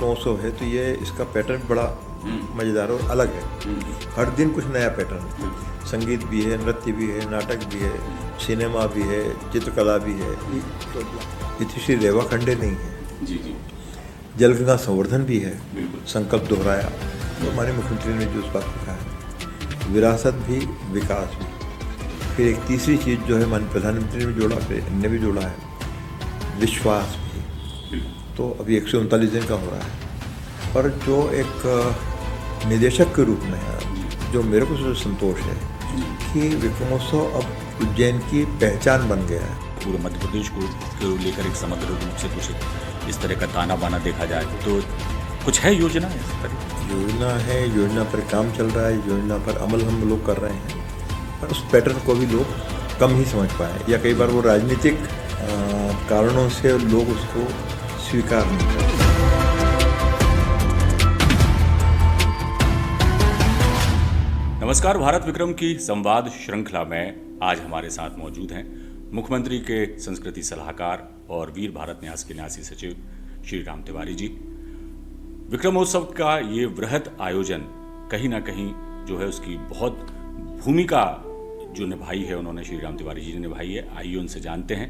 विक्रमोत्सव है तो ये इसका पैटर्न बड़ा मज़ेदार और अलग है। हर दिन कुछ नया पैटर्न है। संगीत भी है, नृत्य भी है, नाटक भी है, सिनेमा भी है, चित्रकला भी है। इति श्री रेवा खंडे नहीं है। जी जी। जलगंगा संवर्धन भी है, बिल्कुल। संकल्प दोहराया तो हमारे मुख्यमंत्री ने जो उस बात को कहा है, विरासत भी विकास भी। फिर एक तीसरी चीज़ जो है माननीय प्रधानमंत्री ने जोड़ा, फिर ने भी जोड़ा है, विश्वास भी। तो अभी 139 दिन का हो रहा है। और जो एक निदेशक के रूप में है, जो मेरे को संतोष है कि विक्रमोत्सव अब उज्जैन की पहचान बन गया है। पूरे मध्य प्रदेश को लेकर एक समग्र रूप से कुछ इस तरह का ताना बाना देखा जाए तो कुछ है योजना है इस तरह? योजना है, योजना पर काम चल रहा है, योजना पर अमल हम लोग कर रहे हैं, पर उस पैटर्न को भी लोग कम ही समझ पाए, या कई बार वो राजनीतिक कारणों से लोग उसको स्वीकार नहीं करते। नमस्कार, भारत विक्रम की संवाद श्रृंखला में आज हमारे साथ मौजूद हैं मुख्यमंत्री के संस्कृति सलाहकार और वीर भारत न्यास के न्यासी सचिव श्री राम तिवारी जी। विक्रमोत्सव का ये वृहत आयोजन कहीं ना कहीं जो है उसकी बहुत भूमिका जो निभाई है उन्होंने श्री राम तिवारी जी ने निभाई है। आइए उनसे जानते हैं।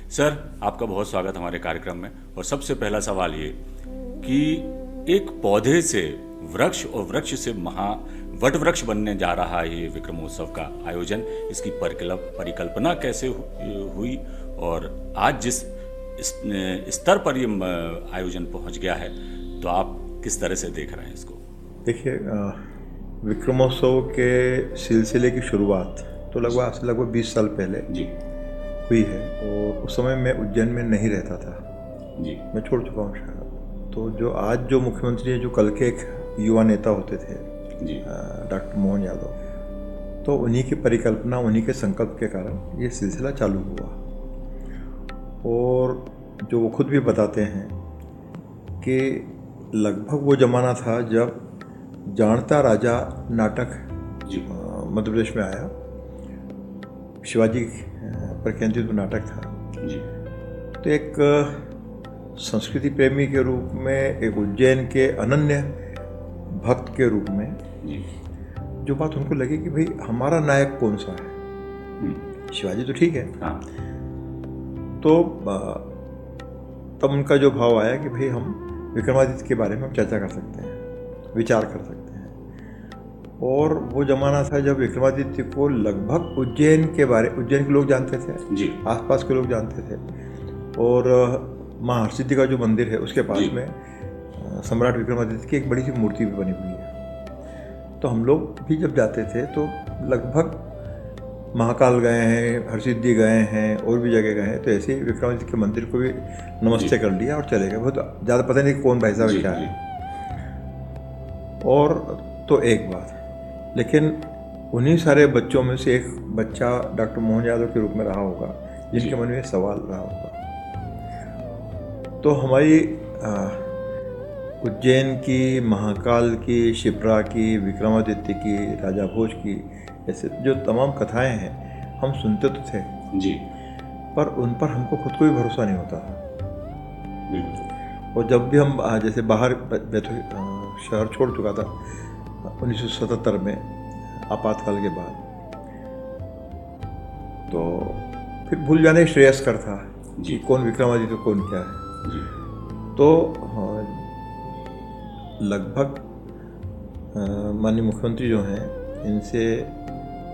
सर, आपका बहुत स्वागत हमारे कार्यक्रम में। और सबसे पहला सवाल ये कि एक पौधे से वृक्ष और वृक्ष से वट वृक्ष बनने जा रहा है ये विक्रमोत्सव का आयोजन, इसकी परिकल्पना कैसे हुई और आज जिस स्तर पर ये आयोजन पहुंच गया है तो आप किस तरह से देख रहे हैं इसको? देखिए, विक्रमोत्सव के सिलसिले की शुरुआत तो लगभग 20 साल पहले जी हुई है, और उस समय मैं उज्जैन में नहीं रहता था जी। मैं छोड़ चुका हूँ शहर। तो जो आज जो मुख्यमंत्री है, जो कल के एक युवा नेता होते थे जी, डॉक्टर मोहन यादव, तो उन्हीं की परिकल्पना, उन्हीं के संकल्प के कारण ये सिलसिला चालू हुआ। और जो वो खुद भी बताते हैं कि लगभग वो ज़माना था जब जानता राजा नाटक मध्य प्रदेश में आया, शिवाजी पर केंद्रित नाटक था जी। तो एक संस्कृति प्रेमी के रूप में, एक उज्जैन के अनन्य भक्त के रूप में जी। जो बात उनको लगी कि भाई हमारा नायक कौन सा है, शिवाजी तो ठीक है। हाँ। तो तब उनका जो भाव आया कि भाई हम विक्रमादित्य के बारे में हम चर्चा कर सकते हैं, विचार कर सकते हैं। और वो जमाना था जब विक्रमादित्य को लगभग उज्जैन के लोग जानते थे जी। आसपास के लोग जानते थे। और माँ हरसिद्धि का जो मंदिर है उसके पास में सम्राट विक्रमादित्य की एक बड़ी सी मूर्ति भी बनी हुई है। तो हम लोग भी जब जाते थे तो लगभग महाकाल गए हैं, हरसिद्धि गए हैं, और भी जगह गए हैं, तो ऐसे ही विक्रमादित्य के मंदिर को भी नमस्ते कर लिया और चले गए। बहुत ज़्यादा पता नहीं कौन भाई साहब क्या है। और तो एक बात, लेकिन उन्हीं सारे बच्चों में से एक बच्चा डॉक्टर मोहन यादव के रूप में रहा होगा जिनके मन में सवाल रहा होगा। तो हमारी उज्जैन की, महाकाल की, शिप्रा की, विक्रमादित्य की, राजा भोज की, ऐसे जो तमाम कथाएं हैं हम सुनते तो थे जी, पर उन पर हमको खुद को भी भरोसा नहीं होता था। और जब भी हम जैसे बाहर शहर छोड़ चुका था 1977 में आपातकाल के बाद, तो फिर भूल जाने श्रेयस्कर था कि कौन विक्रमादित्य कौन क्या है जी। तो लगभग माननीय मुख्यमंत्री जो हैं इनसे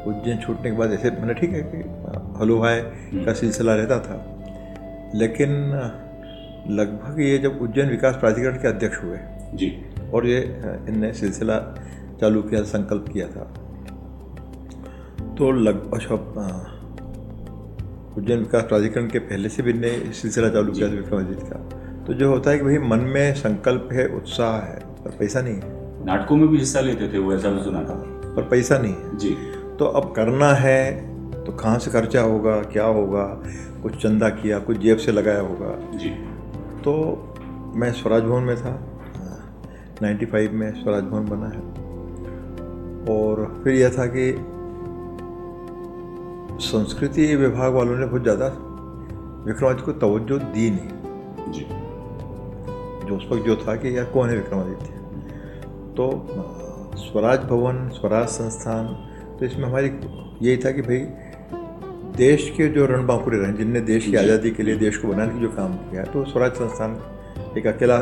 उज्जैन छूटने के बाद ऐसे मैंने ठीक है कि हलो हाय का सिलसिला रहता था, लेकिन लगभग ये जब उज्जैन विकास प्राधिकरण के अध्यक्ष हुए जी और ये इनने सिलसिला चालू किया, संकल्प किया था, तो लगभग उज्जैन विकास प्राधिकरण के पहले से भी इनने सिलसिला चालू किया था विक्रमादित्य का। तो जो होता है कि भाई मन में संकल्प है, उत्साह है, पर पैसा नहीं है। नाटकों में भी हिस्सा लेते थे वो, ऐसा भी सुना था, पर पैसा नहीं है जी। तो अब करना है तो कहाँ से खर्चा होगा, क्या होगा, कुछ चंदा किया, कुछ जेब से लगाया होगा जी। तो मैं स्वराज भवन में था, 95 में स्वराज भवन बना है। और फिर यह था कि संस्कृति विभाग वालों ने बहुत ज़्यादा विक्रमादित्य को तवज्जो दी नहीं। जी। जो उस वक्त जो था कि यार कौन है विक्रमादित्य। तो स्वराज भवन, स्वराज संस्थान, तो इसमें हमारी यही था कि भाई देश के जो रणबांकुरे रहे, जिनने देश की आज़ादी के लिए, देश को बनाने की जो काम किया, तो स्वराज संस्थान एक अकेला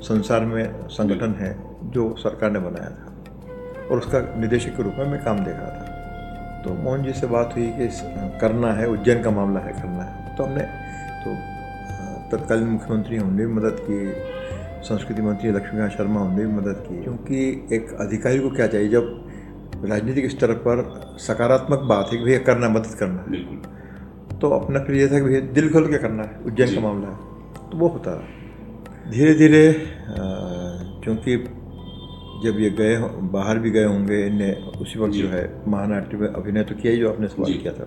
संसार में संगठन है जो सरकार ने बनाया था और उसका निदेशक के रूप में मैं काम देख रहा था। तो मोहन जी से बात हुई कि करना है, उज्जैन का मामला है, करना है। तो हमने तो तत्कालीन मुख्यमंत्री उन्होंने भी मदद की, संस्कृति मंत्री लक्ष्मीकांत शर्मा उन्होंने भी मदद की, क्योंकि एक अधिकारी को क्या चाहिए जब राजनीतिक स्तर पर सकारात्मक बात है कि भैया करना, मदद करना है, तो अपना फिर ये था कि भैया दिल खोल के करना है, उज्जैन का मामला है, तो वो होता है। धीरे धीरे क्योंकि जब ये गए, बाहर भी गए होंगे, इनने उसी वक्त जो है महानाट्य में अभिनय तो किया ही, जो आपने सवाल किया था।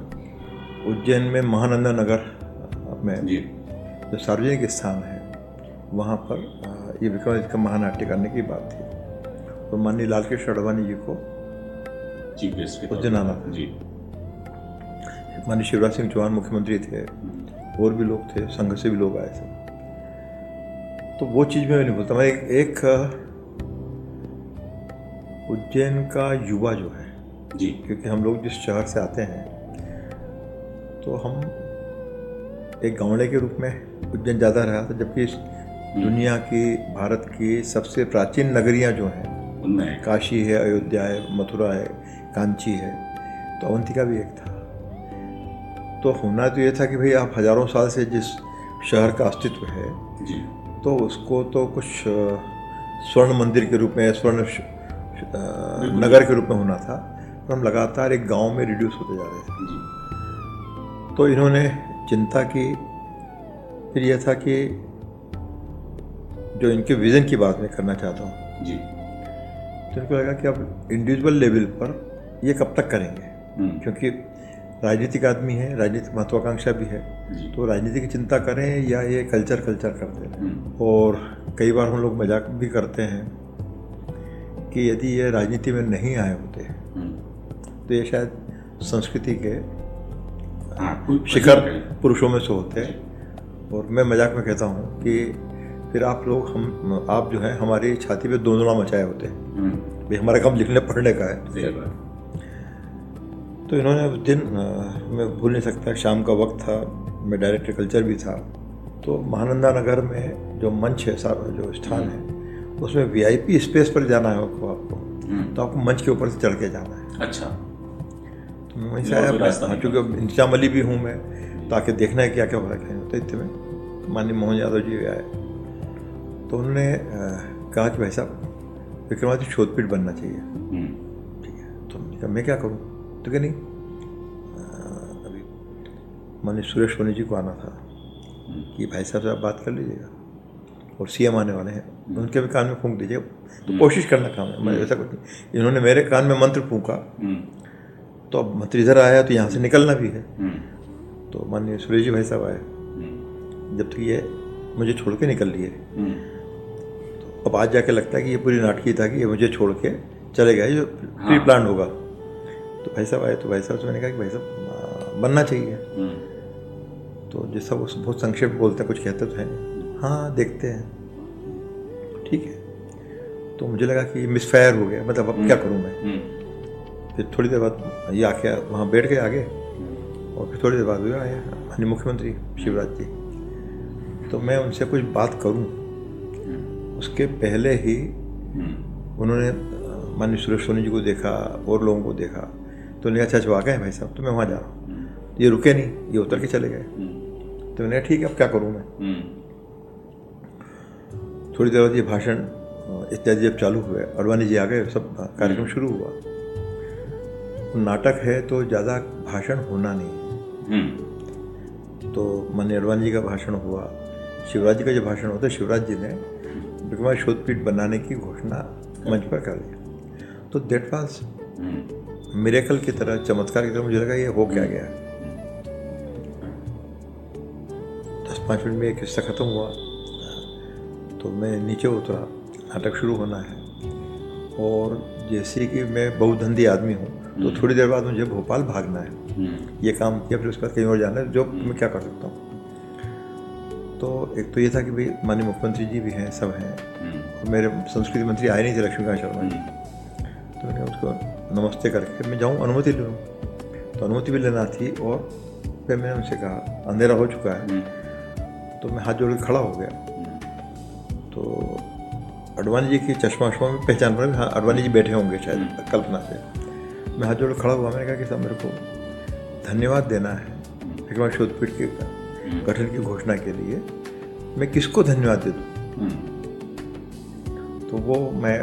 उज्जैन में महानंदा नगर में जो सार्वजनिक स्थान है, वहाँ पर ये विक्रमादित्य का महानाट्य करने की बात थी और माननीय लालकृष्ण अडवाणी जी को उज्जैन आना था। माननीय शिवराज सिंह चौहान मुख्यमंत्री थे, और भी लोग थे, संघ से भी लोग आए थे। तो वो चीज़ मैं नहीं बोलता। मैं एक उज्जैन का युवा जो है जी, क्योंकि हम लोग जिस शहर से आते हैं तो हम एक गाँवड़े के रूप में उज्जैन ज़्यादा रहा था, जबकि दुनिया की, भारत की सबसे प्राचीन नगरियाँ जो हैं उनमें काशी है, अयोध्या है, मथुरा है, कांची है, तो अवंतिका भी एक था। तो होना तो ये था कि भाई आप हजारों साल से जिस शहर का अस्तित्व है जी, तो उसको तो कुछ स्वर्ण मंदिर के रूप में, स्वर्ण नगर के रूप में होना था, तो हम लगातार एक गांव में रिड्यूस होते जा रहे थे जी। तो इन्होंने चिंता की। फिर यह था कि जो इनके विज़न की बात मैं करना चाहता हूँ जी, तो इनको लगा कि अब इंडिविजुअल लेवल पर ये कब तक करेंगे, क्योंकि राजनीतिक आदमी है, राजनीतिक महत्वाकांक्षा भी है, तो राजनीति की चिंता करें या ये कल्चर करते हैं। और कई बार हम लोग मजाक भी करते हैं कि यदि ये राजनीति में नहीं आए होते तो ये शायद संस्कृति के शिखर पुरुषों में से होते। और मैं मजाक में कहता हूँ कि फिर आप जो है हमारी छाती पे दोंदड़ा मचाए होते भाई, हमारा काम लिखने पढ़ने का है। तो इन्होंने उस दिन मैं भूल नहीं सकता, शाम का वक्त था, मैं डायरेक्टर कल्चर भी था। तो महानंदा नगर में जो मंच है, जो स्थान है, उसमें वीआईपी स्पेस पर जाना है आपको, तो आपको मंच के ऊपर से चढ़ के जाना है। अच्छा। तो मैं वहीं से आया, क्योंकि इंतजाम अली भी हूँ मैं, ताकि देखना है क्या क्या हो रहा है। तो इतने में माननीय मोहन यादव जी आए, तो उन्होंने कहा कि भाई साहब विक्रमादित्य शोधपीठ बनना चाहिए। ठीक है, तो मैंने कहा मैं क्या करूँ, तो क्या नहीं, अभी माननीय सुरेश सोनी जी को आना था कि भाई साहब से आप बात कर लीजिएगा, और सीएम आने वाले हैं, उनके भी कान में फूंक दीजिएगा, तो कोशिश करना काम है। मैं ऐसा कुछ नहीं, इन्होंने मेरे कान में मंत्र फूंका, तो अब मंत्र इधर आया तो यहाँ से निकलना भी है। तो माननीय सुरेश जी भाई साहब आए, जब तक ये मुझे छोड़ के निकल लिए, तो अब आज जाके लगता है कि ये पूरी नाटकी था कि ये मुझे छोड़ के चले गए, जो प्री प्लान होगा। तो भाई साहब आए, तो भाई साहब से मैंने कहा कि भाई साहब बनना चाहिए। तो जैसा वो बहुत संक्षेप बोलते हैं, कुछ कहते तो हैं, हाँ देखते हैं, ठीक है। तो मुझे लगा कि मिसफायर हो गया, मतलब अब क्या करूँ मैं। फिर थोड़ी देर बाद ये आके वहाँ बैठ गए आगे, और फिर थोड़ी देर बाद हुआ आया माननीय मुख्यमंत्री शिवराज जी। तो मैं उनसे कुछ बात करूँ उसके पहले ही उन्होंने माननीय सुरेश सोनी जी को देखा और लोगों को देखा, तो उन्होंने अच्छा अच्छा आ गए भाई साहब, तो मैं वहाँ जा रहा हूँ। ये रुके नहीं, ये उतर के चले गए। तो मैंने ठीक है, अब क्या करूँ मैं। थोड़ी देर बाद ये भाषण इत्यादि जब चालू हुए, अडवाणी जी आ गए, सब कार्यक्रम शुरू हुआ। नाटक है तो ज़्यादा भाषण होना नहीं है। तो माननीय अडवाणी जी का भाषण हुआ, शिवराज जी का जो भाषण होता है, शिवराज जी ने विक्रमादित्य शोधपीठ बनाने की घोषणा मंच पर कर दी। तो दैट वाज मिरेकल की तरह, चमत्कार की तरह मुझे लगा ये हो क्या गया। 10-5 मिनट में एक हिस्सा ख़त्म हुआ, तो मैं नीचे उतरा, नाटक शुरू होना है। और जैसे कि मैं बहुधंधी आदमी हूँ, तो थोड़ी देर बाद मुझे भोपाल भागना है, ये काम किया, फिर उसके बाद कहीं और जाना है, जो मैं क्या कर सकता हूँ। तो एक तो ये था कि भाई माननीय मुख्यमंत्री जी भी हैं, सब हैं, और मेरे संस्कृति मंत्री आए नहीं थे, लक्ष्मीकांत शर्मा जी। तो मैंने उसको नमस्ते करके मैं जाऊँ, अनुमति ले लूँ। तो अनुमति भी लेना थी, और फिर मैंने उनसे कहा अंधेरा हो चुका है, तो मैं हाथ जोड़ के खड़ा हो गया। तो अडवाणी जी की चश्मा वश्मा में पहचान पड़ा, हाँ अडवाणी जी बैठे होंगे शायद, कल्पना से। मैं हाथ जोड़ खड़ा हुआ, मैंने कहा कि साहब मेरे को धन्यवाद देना है विक्रम शोधपीठ के गठन की घोषणा के लिए, मैं किसको धन्यवाद दे दूँ? तो वो मैं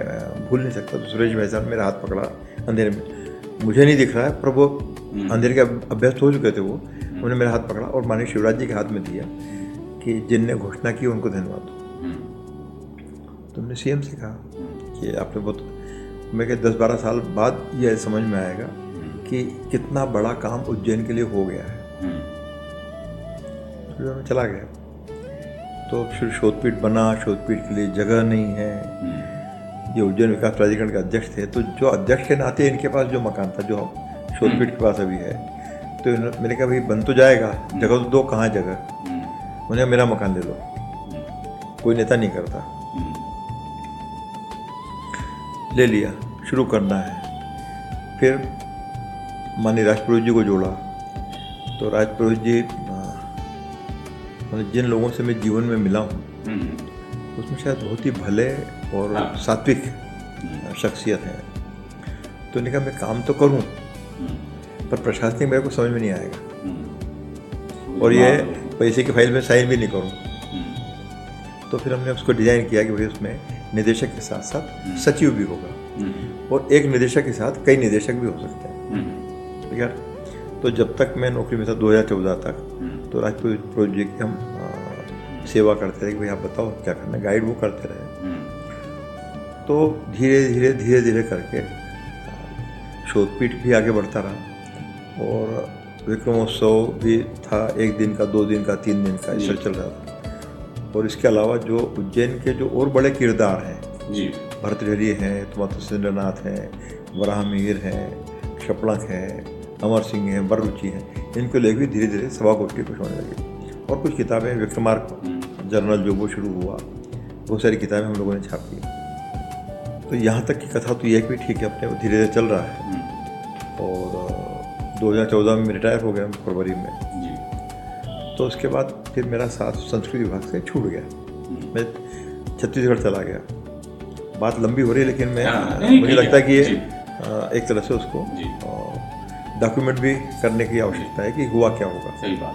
भूल नहीं सकता। तो सुरेश भाई साहब मेरा हाथ पकड़ा अंधेरे में, मुझे नहीं दिख रहा है, पर वो अंधेरे के अभ्यस्त हो चुके थे, वो उन्होंने मेरा हाथ पकड़ा और माननीय शिवराज जी के हाथ में दिया कि जिनने घोषणा की उनको धन्यवाद दो। तो हमने सीएम से कहा कि आपने बहुत, मैं क्या 10-12 साल बाद यह समझ में आएगा कि कितना बड़ा काम उज्जैन के लिए हो गया है। फिर मैं चला गया, तो फिर शोधपीठ बना, शोधपीठ के लिए जगह नहीं है। ये उज्जैन विकास प्राधिकरण के अध्यक्ष थे, तो जो अध्यक्ष के नाते इनके पास जो मकान था, जो शोधपीठ के पास अभी है, तो मैंने कहा भाई बन तो जाएगा, जगह तो दो, कहाँ जगह? उन्हें मेरा मकान ले लो, कोई नेता नहीं करता। ले लिया, शुरू करना है। फिर माननीय राजपुरोहित जी को जोड़ा, तो राजपुरोहित जी मतलब जिन लोगों से मैं जीवन में मिला हूँ, उसमें शायद बहुत ही भले और सात्विक शख्सियत है। तो उन्होंने कहा मैं काम तो करूँ, पर प्रशासनिक मेरे को समझ में नहीं आएगा, और ये पैसे की फाइल में साइन भी नहीं करूँ। तो फिर हमने उसको डिज़ाइन किया कि भाई उसमें निदेशक के साथ साथ सचिव भी होगा, और एक निदेशक के साथ कई निदेशक भी हो सकते हैं। ठीक है। तो जब तक मैं नौकरी में था 2014 तक, तो राजपुरोहित जी की हम सेवा करते रहे कि भाई आप बताओ क्या करना है, गाइड वो करते रहे। तो धीरे धीरे करके शोधपीठ भी आगे बढ़ता रहा, और विक्रमोत्सव भी था, 1 दिन का, 2 दिन का, 3 दिन का, ऐसा चल रहा था। और इसके अलावा जो उज्जैन के जो और बड़े किरदार हैं जी, भरतहरि हैं, तुम्हारा सुरेंद्रनाथ हैं, वराहमिहिर हैं, शपणक हैं, अमर सिंह हैं, बररुचि हैं, इनको लेकर धीरे धीरे सभा गोष्ठी कुछ होने लगी। और कुछ किताबें, विक्रमार्क जर्नल जो वो शुरू हुआ, बहुत सारी किताबें हम लोगों ने छापी। तो यहाँ तक की कथा तो ये भी ठीक है, अपने धीरे धीरे चल रहा है। और 2014 में रिटायर हो गया फरवरी में जी। तो उसके बाद फिर मेरा साथ संस्कृति विभाग से छूट गया, मैं छत्तीसगढ़ चला गया। बात लंबी हो रही है, लेकिन मैं मुझे लगता है कि ये एक तरह से उसको डॉक्यूमेंट भी करने की आवश्यकता है कि हुआ क्या होगा। सही बात।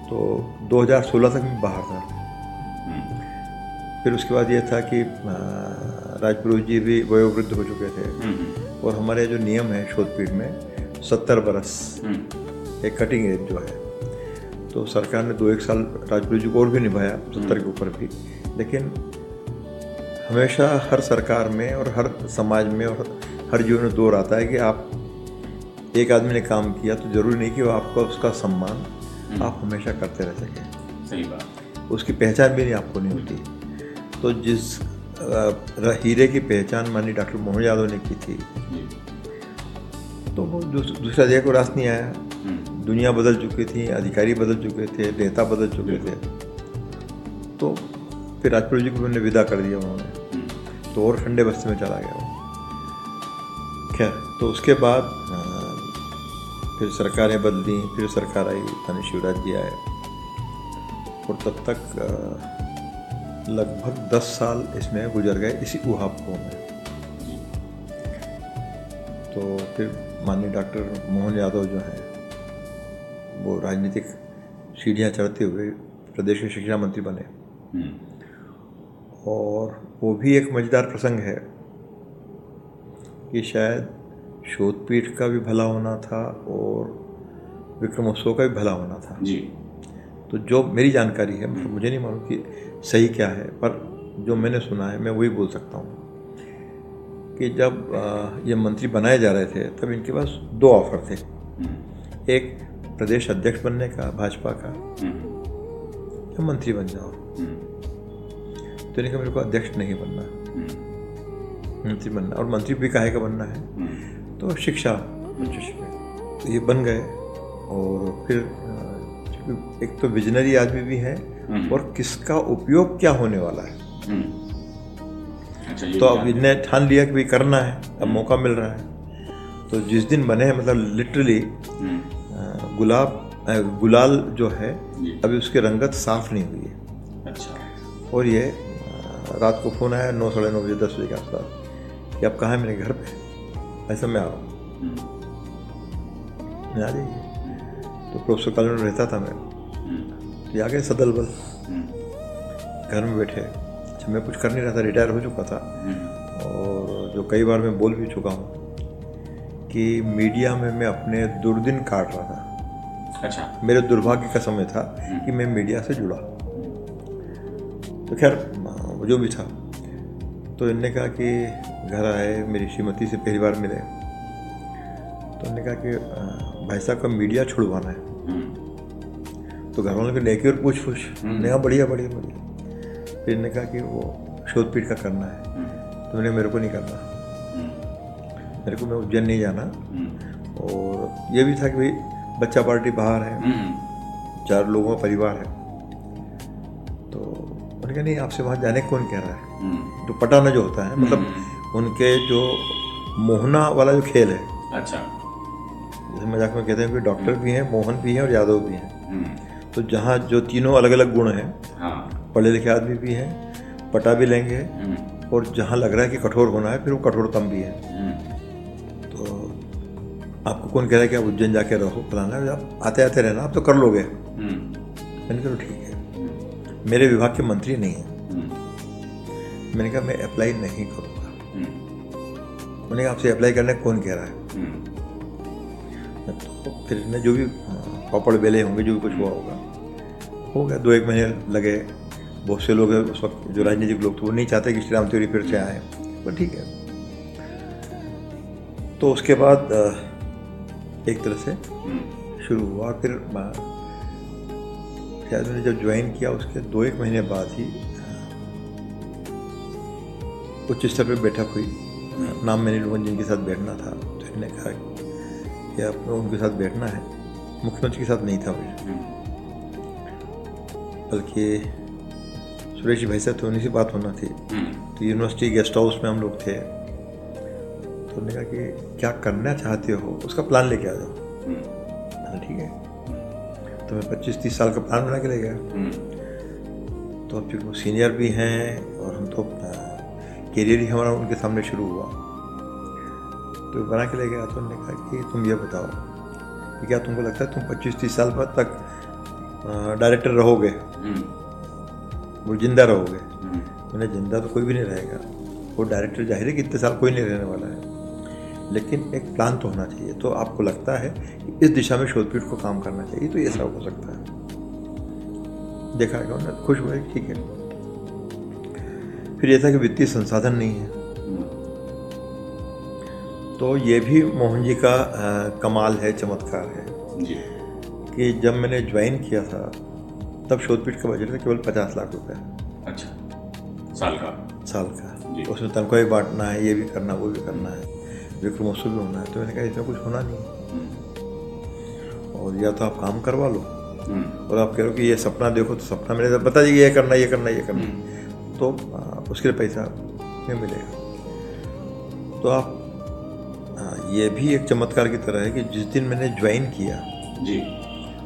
तो 2016 तक मैं बाहर था। फिर उसके बाद ये था कि राजपुरोहित जी भी वयोवृद्ध हो चुके थे, और हमारे जो नियम है शोधपीठ में 70 बरस एक कटिंग एज जो है, तो सरकार ने 2-1 साल राजपुरोहित जी को और भी निभाया, 70 के ऊपर भी। लेकिन हमेशा हर सरकार में और हर समाज में और हर जीवन में दौर आता है कि आप एक आदमी ने काम किया तो जरूरी नहीं कि वो आपका उसका सम्मान आप हमेशा करते रह सकें। सही बात। उसकी पहचान भी नहीं आपको नहीं होती। तो जिस हीरे की पहचान माननीय डॉक्टर मोहन यादव ने की थी, तो वो दूसरा जगह को रास नहीं आया। दुनिया बदल चुकी थी, अधिकारी बदल चुके थे, नेता बदल चुके थे। तो फिर राजपुरोहित जी को उन्होंने विदा कर दिया उन्होंने, तो और ठंडे बस्ते में चला गया वो। खैर, तो उसके बाद फिर सरकारें बदली, फिर सरकार आई, माननीय शिवराज जी आए, और तब तक लगभग 10 साल इसमें गुजर गए इसी ऊहापोह में। तो फिर माननीय डॉक्टर मोहन यादव जो हैं, वो राजनीतिक सीढ़ियाँ चढ़ते हुए प्रदेश के शिक्षा मंत्री बने। और वो भी एक मजेदार प्रसंग है कि शायद शोधपीठ का भी भला होना था और विक्रमोत्सव का भी भला होना था जी। तो जो मेरी जानकारी है, मतलब मुझे नहीं मालूम कि सही क्या है, पर जो मैंने सुना है मैं वही बोल सकता हूँ कि जब ये मंत्री बनाए जा रहे थे, तब इनके पास 2 ऑफर थे। एक प्रदेश अध्यक्ष बनने का भाजपा का, या मंत्री बन जाओ। तो इन्हें कहा मेरे को अध्यक्ष नहीं बनना, मंत्री बनना। और मंत्री भी काहे का बनना है, तो शिक्षा, तो ये बन गए। और फिर एक तो विजनरी आदमी भी है और किसका उपयोग क्या होने वाला है। अच्छा, ये तो अब इन्हें ठान लिया कि भाई करना है, अब मौका मिल रहा है। तो जिस दिन बने हैं, मतलब लिटरली गुलाल जो है अभी उसकी रंगत साफ नहीं हुई है। अच्छा। और ये रात को फ़ोन आया 9 साढ़े 9 बजे 10 बजे के आसपास कि आप कहाँ हैं? मेरे घर पे। ऐसा मैं आ रहा हूँ, मैं आ जाइए। तो प्रोफेसर कॉलोनी में रहता था मैं, तो आ गए सदल बल, घर में बैठे। अच्छा, मैं कुछ कर नहीं रहा था, रिटायर हो चुका था। और जो कई बार मैं बोल भी चुका हूँ कि मीडिया में मैं अपने दुर्दिन काट रहा था। अच्छा। मेरे दुर्भाग्य का समय था कि मैं मीडिया से जुड़ा। तो खैर जो भी था, तो इन्होंने कहा कि घर आए, मेरी श्रीमती से पहली बार मिले। तो उन्होंने कहा कि भाई साहब का मीडिया छुड़वाना है। तो घर वालों के लेके और पूछ ने कहा बढ़िया बढ़िया बढ़िया। फिर इन्होंने कहा कि वो शोध पीट का करना है। तो मैंने मेरे को नहीं करना, मेरे को मैं उज्जैन नहीं जाना। और ये भी था कि भाई बच्चा पार्टी बाहर है, 4 लोगों का परिवार है। तो उन्होंने कहा नहीं, आपसे वहाँ जाने कौन कह रहा है। तो पटाना जो होता है, मतलब उनके जो मोहना वाला जो खेल है। अच्छा। जैसे मजाक में कहते हैं कि डॉक्टर भी हैं, मोहन भी हैं और यादव भी हैं। तो जहाँ जो तीनों अलग अलग गुण हैं, पढ़े लिखे आदमी भी हैं, पटा भी लेंगे, और जहाँ लग रहा है कि कठोर होना है फिर वो कठोरतम भी है। तो आपको कौन कह रहा है कि आप उज्जैन जाके रहो, फलाना, आप आते आते रहना, आप तो कर लोगे। मैंने कहा ठीक है, मेरे विभाग के मंत्री नहीं हैं। मैंने कहा मैं अप्लाई नहीं करूँगा। उन्होंने कहा आपसे अप्लाई करने कौन कह रहा है। तो फिर ने जो भी पापड़ बेले होंगे, जो भी कुछ हुआ होगा, हो गया। 2-1 महीने लगे। बहुत से लोग उस वक्त जो राजनीतिक लोग थे वो नहीं चाहते कि श्री राम तिवारी फिर से आए, पर ठीक है। तो उसके बाद एक तरह से शुरू हुआ। फिर शायद मैंने जब ज्वाइन किया उसके 2-1 महीने बाद ही उच्च स्तर पर बैठक हुई। नाम मैंने लूँगा जिनके साथ बैठना था। तो इन्होंने कहा कि आपको उनके साथ बैठना है, मुख्यमंत्री के साथ नहीं था मुझे, बल्कि सुरेश भाई साहब, तो उन्हीं से बात होना थी। तो यूनिवर्सिटी गेस्ट हाउस में हम लोग थे। तो उन्होंने कहा कि क्या करना चाहते हो, उसका प्लान लेके आ जाओ। मैंने ठीक है। तो मैं 25-30 साल का प्लान बना के ले गया। तो अब फिर वो सीनियर भी हैं और हम तो करियर ही हमारा उनके सामने शुरू हुआ। तो बना के ले गया। तो उन्होंने कहा कि तुम ये बताओ कि क्या तुमको लगता है तुम 25-30 साल बाद तक डायरेक्टर रहोगे, वो जिंदा रहोगे? मैंने जिंदा तो कोई भी नहीं रहेगा, वो डायरेक्टर जाहिर है कि इतने साल कोई नहीं रहने वाला है, लेकिन एक प्लान तो होना चाहिए। तो आपको लगता है कि इस दिशा में शोधपीठ को काम करना चाहिए, तो ये सब हो सकता है। देखा गया, उन्होंने खुश हुए, ठीक है। फिर ये था कि वित्तीय संसाधन नहीं है। तो ये भी मोहन जी का कमाल है, चमत्कार है जी। कि जब मैंने ज्वाइन किया था तब शोधपीठ का बजट था केवल 50 लाख रुपए। अच्छा, साल का जी। उसमें तनख्वाह भी बांटना है, ये भी करना, वो भी करना है, विक्रमोत्सव भी होना है। तो मैंने कहा इसमें कुछ होना नहीं, और या तो आप काम करवा लो, और आप कह रहे हो कि ये सपना देखो, तो सपना मैंने बता दिया ये करना, ये करना, ये करना, तो उसके लिए पैसा नहीं मिलेगा। तो आप ये भी एक चमत्कार की तरह है कि जिस दिन मैंने ज्वाइन किया जी,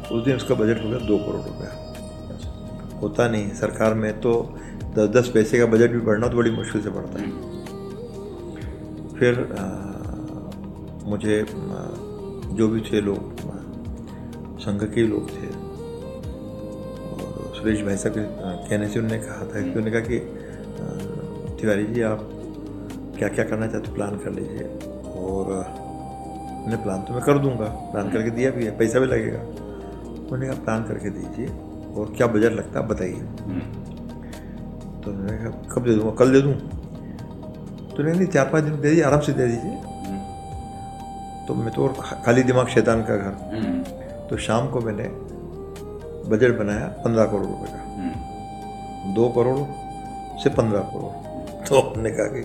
उस दिन उसका बजट हो गया 2 करोड़ रुपया। होता नहीं सरकार में, तो 10-10 पैसे का बजट भी बढ़ना तो बड़ी मुश्किल से बढ़ता है। फिर मुझे जो भी थे लोग, संघ के लोग थे, और सुरेश भाई साहब के कहने से उन्होंने कहा था कि उन्होंने कहा कि तिवारी जी आप क्या क्या करना चाहते हो, प्लान कर लीजिए। और मैंने प्लान तो मैं कर दूंगा, प्लान करके दिया भी है, पैसा भी लगेगा। उन्होंने कहा प्लान करके दीजिए और क्या बजट लगता है बताइए। तो मैंने कहा कब दे दूँगा, कल दे दूँ? तो नहीं 4-5 दिन दे दीजिए, आराम से दे दीजिए। तो मैं तो और खाली दिमाग शैतान का घर। तो शाम को मैंने बजट बनाया 15 करोड़ रुपए का, 2 करोड़ से 15 करोड़। तो उन्होंने कहा कि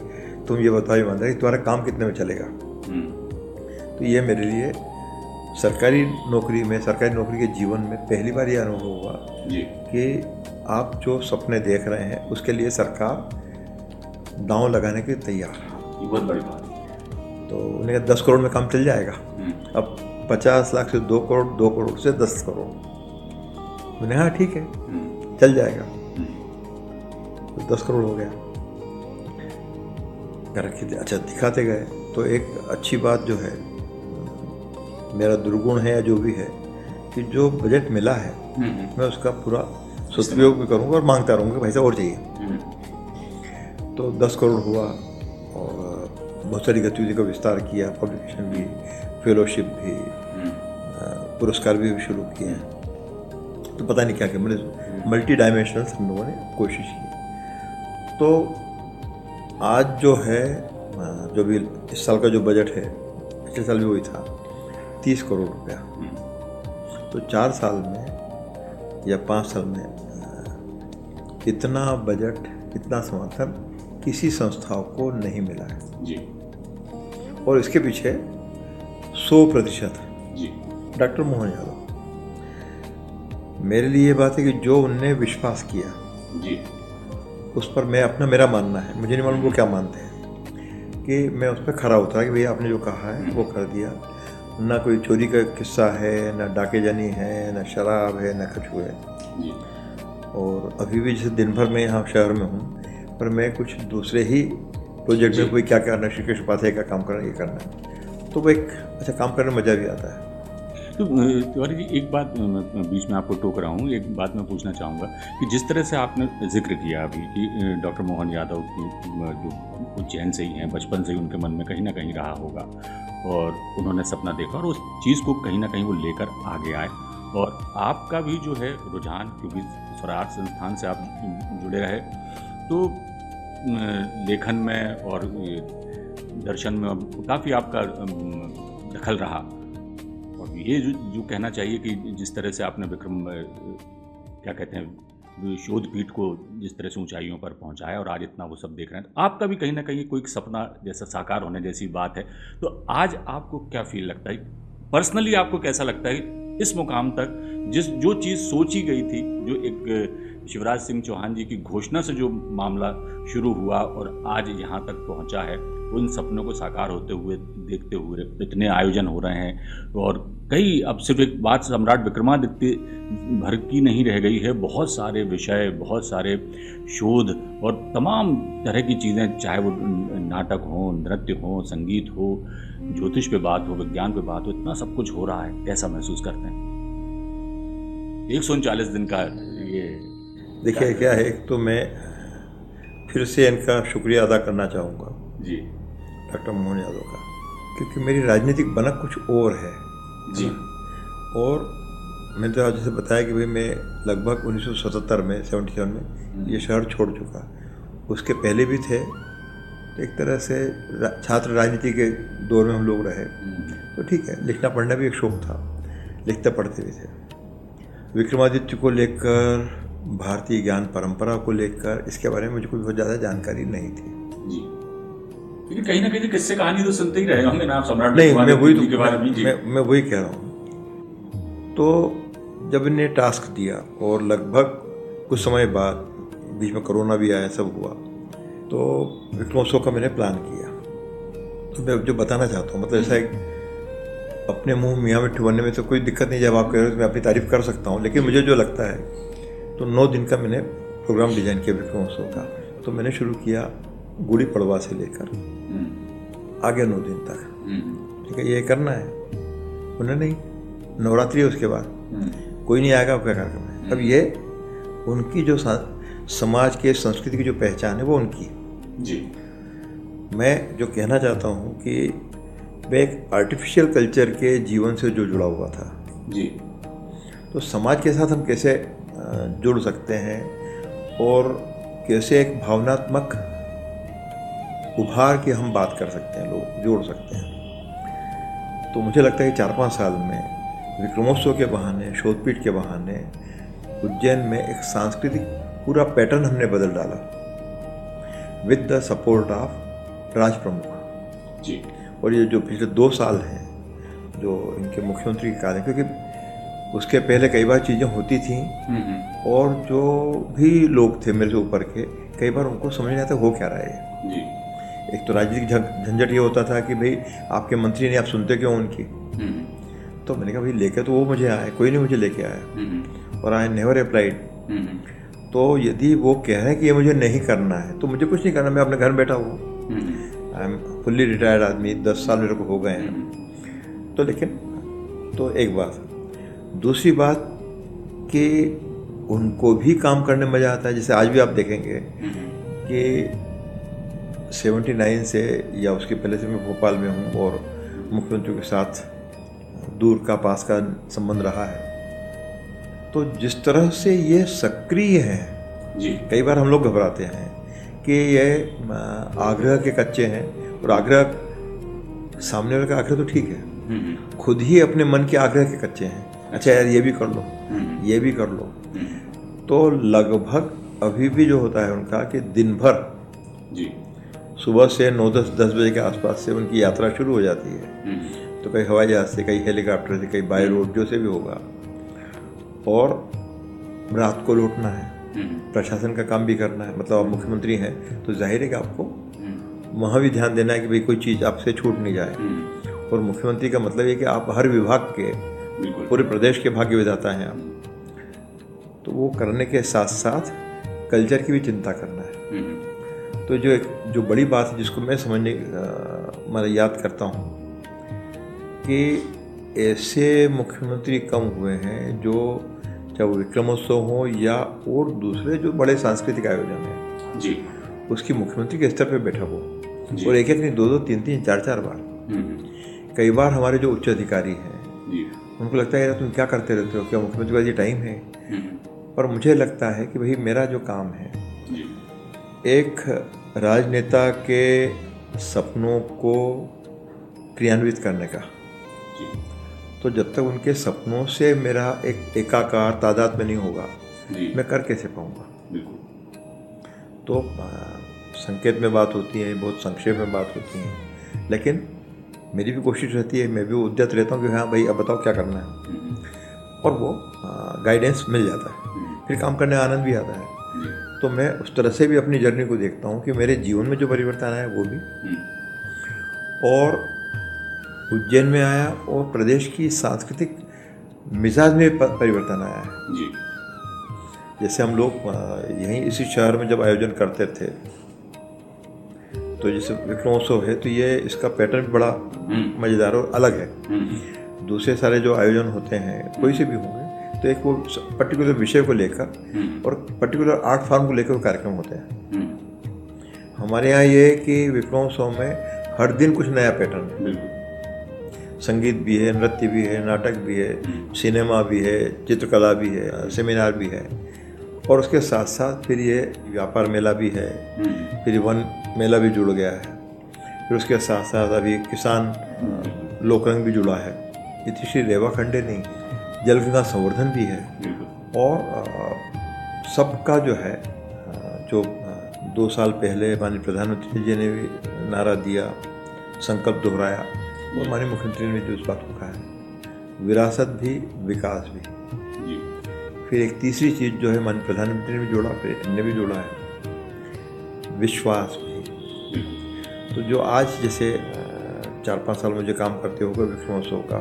तुम ये बताओ ईमानदारी तुम्हारा काम कितने में चलेगा? तो ये मेरे लिए सरकारी नौकरी के जीवन में पहली बार ये अनुभव हुआ जी कि आप जो सपने देख रहे हैं उसके लिए सरकार दांव लगाने के लिए तैयार है। ये बहुत बड़ी बात है। तो उन्हें 10 करोड़ में काम चल जाएगा। अब 50 लाख से 2 करोड़, 2 करोड़ से 10 करोड़, मैंने हाँ ठीक है चल जाएगा। तो 10 करोड़ हो गया, अच्छा दिखाते गए। तो एक अच्छी बात जो है, मेरा दुर्गुण है या जो भी है, कि जो बजट मिला है मैं उसका पूरा सदुपयोग भी करूँगा और मांगता रहूँगा कि पैसा और चाहिए। तो 10 करोड़ हुआ और बहुत सारी गतिविधि का विस्तार किया, पब्लिकेशन भी, फेलोशिप भी, पुरस्कार भी शुरू किए हैं। तो पता नहीं क्या क्या मैंने मल्टी डायमेंशनल हम लोगों ने कोशिश की। तो आज जो है, जो भी इस साल का जो बजट है, पिछले साल भी वही था, 30 करोड़ रुपया। तो 4 साल में या 5 साल में इतना बजट, इतना समर्थन किसी संस्थाओं को नहीं मिला है जी। और इसके पीछे 100% जी डॉक्टर मोहन यादव। मेरे लिए ये बात है कि जो उनने विश्वास किया जी, उस पर मेरा मानना है, मुझे नहीं मालूम वो क्या मानते हैं, कि मैं उस पर खरा उतरा कि भैया आपने जो कहा है वो कर दिया। ना कोई चोरी का किस्सा है, ना डाकेजानी है, ना शराब है, ना कछु है जी। और अभी भी जैसे दिन भर मैं यहाँ शहर में हूँ, पर मैं कुछ दूसरे ही प्रोजेक्ट में कोई क्या करना, श्रीकृष्ण उपाध्याय का काम करना, ये करना है, तो वो एक अच्छा काम करने में मज़ा भी आता है। तो तिवारी जी, एक बात बीच में आपको टोक रहा हूँ, एक बात मैं पूछना चाहूँगा कि जिस तरह से आपने जिक्र किया अभी कि डॉक्टर मोहन यादव की जो उज्जैन से ही हैं, बचपन से ही उनके मन में कहीं ना कहीं रहा होगा और उन्होंने सपना देखा और उस चीज़ को कहीं ना कहीं वो लेकर आगे आए, और आपका भी जो है रुझान, क्योंकि स्वराज संस्थान से आप जुड़े रहे, तो लेखन में और दर्शन में काफ़ी आपका दखल रहा। और ये जो कहना चाहिए कि जिस तरह से आपने विक्रम क्या कहते हैं शोध पीठ को जिस तरह से ऊंचाइयों पर पहुंचाया और आज इतना वो सब देख रहे हैं, तो आपका भी कहीं ना कहीं कोई सपना जैसा साकार होने जैसी बात है। तो आज आपको क्या फील लगता है, पर्सनली आपको कैसा लगता है इस मुकाम तक जो चीज़ सोची गई थी, जो एक शिवराज सिंह चौहान जी की घोषणा से जो मामला शुरू हुआ और आज यहाँ तक पहुँचा है, उन सपनों को साकार होते हुए देखते हुए इतने आयोजन हो रहे हैं और कई, अब सिर्फ एक बात सम्राट विक्रमादित्य भर की नहीं रह गई है, बहुत सारे विषय, बहुत सारे शोध और तमाम तरह की चीज़ें, चाहे वो नाटक हो, नृत्य हो, संगीत हो, ज्योतिष पे बात हो, विज्ञान पे बात हो, इतना सब कुछ हो रहा है। कैसा महसूस करते हैं 139 दिन का ये? देखिए क्या है, एक तो मैं फिर से इनका शुक्रिया अदा करना चाहूँगा जी, डॉक्टर मोहन यादव का, क्योंकि मेरी राजनीतिक बनक कुछ और है जी। और मैंने तो आज जैसे बताया कि भाई मैं लगभग 1977 में 77 में ये शहर छोड़ चुका, उसके पहले भी थे, तो एक तरह से छात्र राजनीति के दौर में हम लोग रहे, तो ठीक है, लिखना पढ़ना भी एक शौक था, लिखते पढ़ते भी थे। विक्रमादित्य को लेकर, भारतीय ज्ञान परंपरा को लेकर, इसके बारे में मुझे कोई बहुत ज़्यादा जानकारी नहीं थी जी। लेकिन कहीं ना कहीं किस्से कहानी तो सुनते ही रहे होंगे ना आप सम्राट नहीं, मैं वही तो के बारे में। जी, मैं वही कह रहा हूँ। तो जब इन्हें टास्क दिया और लगभग कुछ समय बाद, बीच में कोरोना भी आया, सब हुआ, तो विक्रमोत्सव का मैंने प्लान किया। तो मैं जो बताना चाहता हूँ, मतलब ऐसा एक अपने मुंह मियाँ मिट्ठू बनने में तो कोई दिक्कत नहीं, जब आप कह रहे हो तो मैं अपनी तारीफ कर सकता हूँ, लेकिन मुझे जो लगता है, तो 9 दिन का मैंने प्रोग्राम डिजाइन किया विक्रमोत्सव का। तो मैंने शुरू किया गुड़ी पड़वा से लेकर आगे 9 दिन तक, ठीक है, ये करना है। उन्हें नहीं, नवरात्रि है उसके बाद, कोई नहीं आएगा, आपका कार्यक्रम है। अब ये उनकी जो समाज के, संस्कृति की जो पहचान है वो उनकी जी। मैं जो कहना चाहता हूँ कि मैं एक आर्टिफिशियल कल्चर के जीवन से जो जुड़ा हुआ था जी, तो समाज के साथ हम कैसे जुड़ सकते हैं और कैसे एक भावनात्मक उभार की हम बात कर सकते हैं, लोग जोड़ सकते हैं। तो मुझे लगता है कि 4-5 साल में विक्रमोत्सव के बहाने, शोधपीठ के बहाने उज्जैन में एक सांस्कृतिक पूरा पैटर्न हमने बदल डाला, विद द सपोर्ट ऑफ राज प्रमुख जी। और ये जो पिछले 2 साल हैं जो इनके मुख्यमंत्री के कार्य, क्योंकि उसके पहले कई बार चीज़ें होती थीं और जो भी लोग थे मेरे से ऊपर के, कई बार उनको समझ नहीं आता हो क्या रहा है जी। एक तो राजनीतिक झंझट ये होता था कि भाई आपके मंत्री नहीं, आप सुनते क्यों उनकी। तो मैंने कहा भाई लेके तो वो मुझे आए, कोई नहीं मुझे लेके आया, और आई नेवर अप्लाइड। तो यदि वो कह रहे हैं कि ये मुझे नहीं करना है तो मुझे कुछ नहीं करना, मैं अपने घर बैठा हूँ। आई एम फुल्ली रिटायर्ड आदमी, 10 साल मेरे को हो गए हैं। तो लेकिन तो एक बात, दूसरी बात कि उनको भी काम करने में मज़ा आता है। जैसे आज भी आप देखेंगे कि 79 से या उसके पहले से मैं भोपाल में हूँ और मुख्यमंत्रियों के साथ दूर का पास का संबंध रहा है। तो जिस तरह से ये सक्रिय हैं जी। कई बार हम लोग घबराते हैं कि ये आग्रह के कच्चे हैं, और आग्रह सामने वाले का आग्रह तो ठीक है, खुद ही अपने मन के आग्रह के कच्चे हैं। अच्छा यार ये भी कर लो, ये भी कर लो। तो लगभग अभी भी जो होता है उनका कि दिन भर जी सुबह से 9-10 बजे के आसपास से उनकी यात्रा शुरू हो जाती है। तो कहीं हवाई जहाज से, कहीं हेलीकॉप्टर से, कहीं बाय रोड, जो से भी होगा, और रात को लौटना है। प्रशासन का काम भी करना है, मतलब आप मुख्यमंत्री हैं तो जाहिर है कि आपको वहाँ भी ध्यान देना है कि भाई कोई चीज़ आपसे छूट नहीं जाए। और मुख्यमंत्री का मतलब ये कि आप हर विभाग के, पूरे प्रदेश के भाग्य विधाता हैं आप। तो वो करने के साथ साथ कल्चर की भी चिंता करना है। तो जो बड़ी बात है जिसको मैं समझने मैं याद करता हूँ कि ऐसे मुख्यमंत्री कम हुए हैं जो, चाहे वो विक्रमोत्सव हो या और दूसरे जो बड़े सांस्कृतिक आयोजन हैं जी, उसकी मुख्यमंत्री के स्तर पे बैठा हो, और एक नहीं, 2-2, 3-3, 4-4 बार। कई बार हमारे जो उच्च अधिकारी हैं जी, उनको लगता है यार तुम क्या करते रहते हो, क्या मुख्यमंत्री का ये टाइम है। पर मुझे लगता है कि भाई मेरा जो काम है एक राजनेता के सपनों को क्रियान्वित करने का, तो जब तक उनके सपनों से मेरा एक एकाकार तादाद में नहीं होगा मैं कर कैसे पाऊंगा। तो संकेत में बात होती है, बहुत संक्षेप में बात होती है, लेकिन मेरी भी कोशिश रहती है, मैं भी उद्यत रहता हूँ कि हाँ भाई अब बताओ क्या करना है, और वो गाइडेंस मिल जाता है, फिर काम करने में आनंद भी आता है। तो मैं उस तरह से भी अपनी जर्नी को देखता हूँ कि मेरे जीवन में जो परिवर्तन आया वो भी, और उज्जैन में आया, और प्रदेश की सांस्कृतिक मिजाज में परिवर्तन आया है। जी। जैसे हम लोग यहीं इसी शहर में जब आयोजन करते थे, तो जैसे विक्रमोत्सव है तो ये इसका पैटर्न भी बड़ा मज़ेदार और अलग है। दूसरे सारे जो आयोजन होते हैं कोई से भी होंगे तो एक वो पर्टिकुलर विषय को लेकर और पर्टिकुलर आर्ट फॉर्म को लेकर कार्यक्रम होते हैं। हमारे यहाँ ये है कि विक्रमोत्सव में हर दिन कुछ नया पैटर्न है। संगीत भी है, नृत्य भी है, नाटक भी है, सिनेमा भी है, चित्रकला भी है, सेमिनार भी है, और उसके साथ साथ फिर ये व्यापार मेला भी है, फिर वन मेला भी जुड़ गया है, फिर उसके साथ साथ अभी किसान लोकरंग भी जुड़ा है। इति श्री रेवा खंडे नहीं, जल गंगा संवर्धन भी है, और सबका जो है जो 2 साल पहले माननीय प्रधानमंत्री जी ने भी नारा दिया, संकल्प दोहराया, और माननीय मुख्यमंत्री ने जो इस बात को कहा है, विरासत भी विकास भी। फिर एक तीसरी चीज़ जो है माननीय प्रधानमंत्री ने भी जोड़ा, फिर इनने भी जोड़ा है, विश्वास भी। तो जो आज जैसे 4-5 साल मुझे काम करते होगा विक्रमोत्सव का,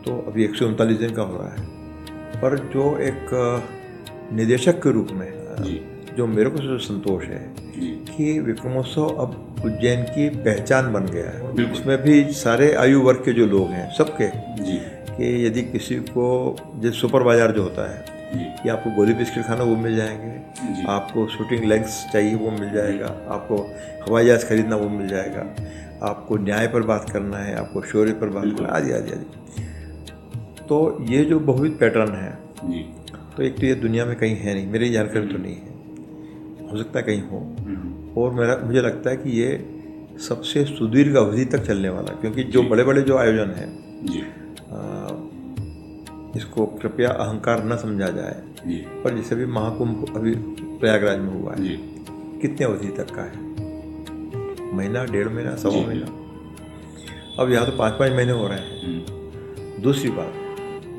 तो अभी 139 दिन का हो रहा है, पर जो एक निदेशक के रूप में जो मेरे को जो संतोष है कि विक्रमोत्सव अब उज्जैन की पहचान बन गया है। इसमें भी सारे आयु वर्ग के जो लोग हैं सबके, कि यदि किसी को जैसे सुपर बाजार जो होता है कि आपको गोली बिस्किट खाना वो मिल जाएंगे, आपको शूटिंग लेंस चाहिए वो मिल जाएगा, आपको हवाई जहाज खरीदना वो मिल जाएगा, आपको न्याय पर बात करना है, आपको शौर्य पर बात करना, आदि आदि आदि। तो ये जो बहुविध पैटर्न है, तो एक तो ये दुनिया में कहीं है नहीं, मेरी जानकारी तो नहीं है, हो सकता है कहीं हो, और मुझे लगता है कि ये सबसे सुदीर्घ अवधि तक चलने वाला, क्योंकि जो बड़े बड़े जो आयोजन हैं इसको कृपया अहंकार न समझा जाए, पर जैसे भी महाकुंभ अभी प्रयागराज में हुआ है, कितने अवधि तक का है, महीना, 1.5 महीना, 1.25 महीना। अब यहाँ तो 5-5 महीने हो रहे हैं। दूसरी बात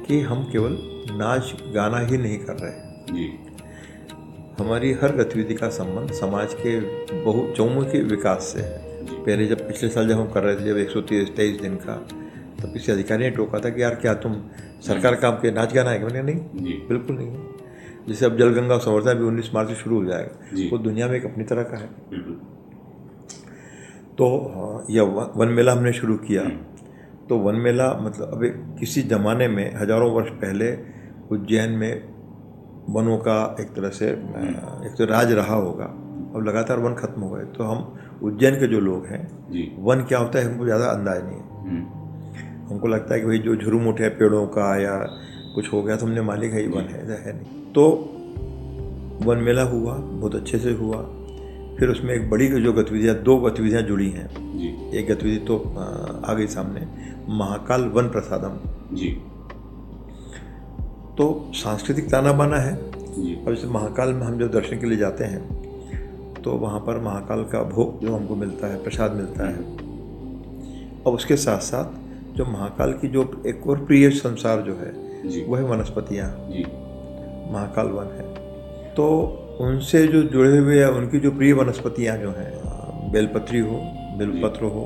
कि हम केवल नाच गाना ही नहीं कर रहे हैं जी। हमारी हर गतिविधि का संबंध समाज के चौमुखी विकास से है। पहले जब पिछले साल जब हम कर रहे थे, जब 123 दिन का, तब किसी अधिकारी ने टोका था कि यार क्या तुम सरकार काम के नाच गाना है? मैंने नहीं, बिल्कुल नहीं है। जैसे अब जल गंगा संवर्धन भी 19 मार्च से शुरू हो जाएगा, वो दुनिया में एक अपनी तरह का है। तो यह वन मेला हमने शुरू किया। तो वन मेला मतलब अभी किसी ज़माने में हजारों वर्ष पहले उज्जैन में वनों का एक तरह से एक तो राज रहा होगा। अब लगातार वन खत्म हो गए, तो हम उज्जैन के जो लोग हैं, वन क्या होता है हमको ज़्यादा अंदाज नहीं है। हमको लगता है कि भाई जो झुरूम उठे पेड़ों का या कुछ हो गया तो हमने मालिक है, वन है नहीं। तो वन मेला हुआ, बहुत अच्छे से हुआ। फिर उसमें एक बड़ी जो गतिविधियाँ, 2 गतिविधियाँ जुड़ी हैं। एक गतिविधि तो आ गई सामने, महाकाल वन प्रसादम जी। तो सांस्कृतिक ताना बाना है। अब जैसे महाकाल में हम जब दर्शन के लिए जाते हैं तो वहाँ पर महाकाल का भोग जो हमको मिलता है, प्रसाद मिलता है। अब उसके साथ साथ जो महाकाल की जो एक और प्रिय संसार जो है वह है वनस्पतियाँ, महाकाल वन है। तो उनसे जो जुड़े हुए या उनकी जो प्रिय वनस्पतियाँ जो हैं, बेलपत्री हो, बेलपत्र हो,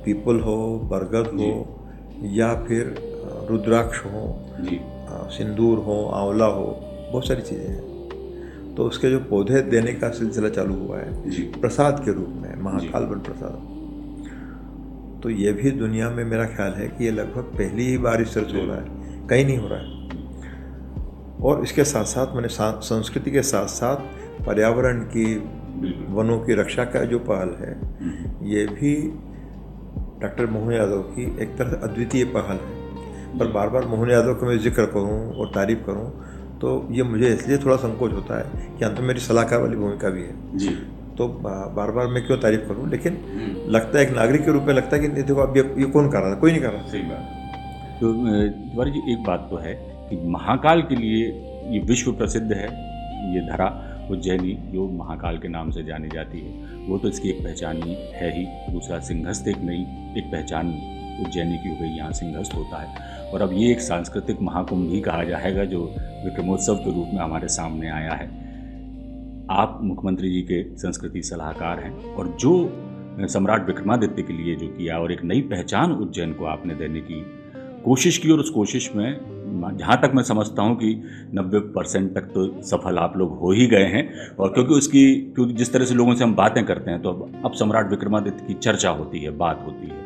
पीपल हो, बरगद हो, या फिर रुद्राक्ष हो, सिंदूर हो, आंवला हो, बहुत सारी चीज़ें हैं। तो उसके जो पौधे देने का सिलसिला चालू हुआ है प्रसाद के रूप में, महाकाल वन प्रसाद। तो ये भी दुनिया में मेरा ख्याल है कि ये लगभग पहली ही बार इस तरह से हो रहा है, कहीं नहीं हो रहा है। और इसके साथ साथ मैंने संस्कृति के साथ साथ पर्यावरण की, वनों की रक्षा का जो पहल है, ये भी डॉक्टर मोहन यादव की एक तरह से अद्वितीय पहल है। पर बार बार मोहन यादव का मैं जिक्र करूं और तारीफ़ करूं तो ये मुझे इसलिए थोड़ा संकोच होता है कि अंत में मेरी सलाहकार वाली भूमिका भी है जी। तो बार बार मैं क्यों तारीफ़ करूं, लेकिन लगता है एक नागरिक के रूप में लगता है कि देखो अब ये कौन कर रहा है, कोई नहीं कर रहा। सही बात। तो तिवारी जी, एक बात तो है कि महाकाल के लिए ये विश्व प्रसिद्ध है, ये धरा उज्जैनी जो महाकाल के नाम से जानी जाती है, वो तो इसकी एक पहचान ही है ही। दूसरा सिंहस्थ एक नई एक पहचान उज्जैनी की हो गई, यहाँ सिंहस्थ होता है। और अब ये एक सांस्कृतिक महाकुंभ भी कहा जाएगा जो विक्रमोत्सव के रूप में हमारे सामने आया है। आप मुख्यमंत्री जी के संस्कृति सलाहकार हैं और जो सम्राट विक्रमादित्य के लिए जो किया और एक नई पहचान उज्जैन को आपने देने की कोशिश की, और उस कोशिश में जहाँ तक मैं समझता हूँ कि 90% तक तो सफल आप लोग हो ही गए हैं। और क्योंकि जिस तरह से लोगों से हम बातें करते हैं तो अब सम्राट विक्रमादित्य की चर्चा होती है, बात होती है।